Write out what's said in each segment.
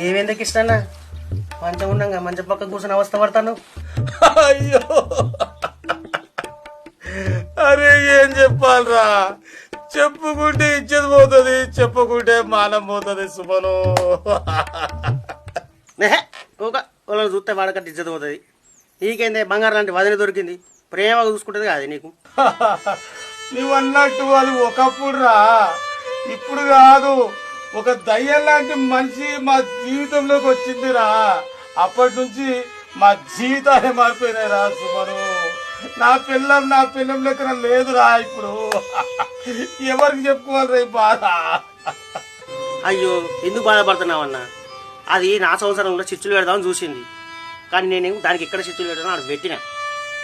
ఏమెందుకు ఇష్టన్నా మంచం ఉన్నాగా మంచం పక్క కూర్చొని అవస్థ పడతాను. అయ్యో అరే ఏం చెప్పాలరా, చెప్పుకుంటే ఇచ్చేది పోతుంది, చెప్పకుంటే మానం పోతుంది సుమను. వాళ్ళని చూస్తే వాడకట్టి ఇచ్చేది పోతుంది. నీకేందే బంగారం లాంటి వదిన దొరికింది, ప్రేమగా చూసుకుంటుంది కాదు నీకు. నువ్వు అన్నట్టు అది ఒకప్పుడు రా, ఇప్పుడు కాదు. ఒక దయ్యం లాంటి మనిషి మా జీవితంలోకి వచ్చిందిరా. అప్పటి నుంచి మా జీవితాలే మారిపోయినాయి రా సుమను. నా పిల్లం లెక్కన లేదురా ఇప్పుడు. ఎవరికి చెప్పుకోవాలి రా ఈ బాధ. అయ్యో ఎందుకు బాధపడుతున్నావన్నా, అది నా సంవత్సరంలో చిచ్చులు పెడదామని చూసింది, కానీ నేను దానికి ఎక్కడ చిచ్చులు పెడతానో అక్కడ పెట్టినా.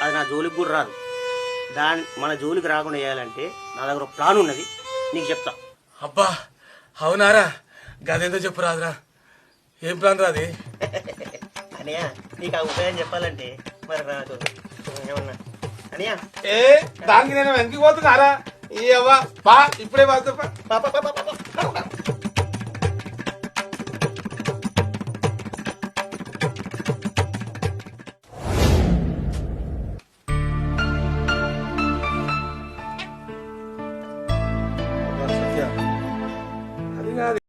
అది నా జోలికి కూడా రాదు. మన జోలికి రాకుండా చేయాలంటే నా దగ్గర ఒక ప్లాన్ ఉన్నది, నీకు చెప్తా. అబ్బా అవునారా, గదేందో చెప్పు రాదురా. ఏం ప్లాన్ రాది? అనియా నీకు ఆ ఉపాయం చెప్పాలంటే మరి నాకు ఏమన్నా అనియా దానికి నేను వెనక్కి పోతున్నారా? ఇప్పుడే పాప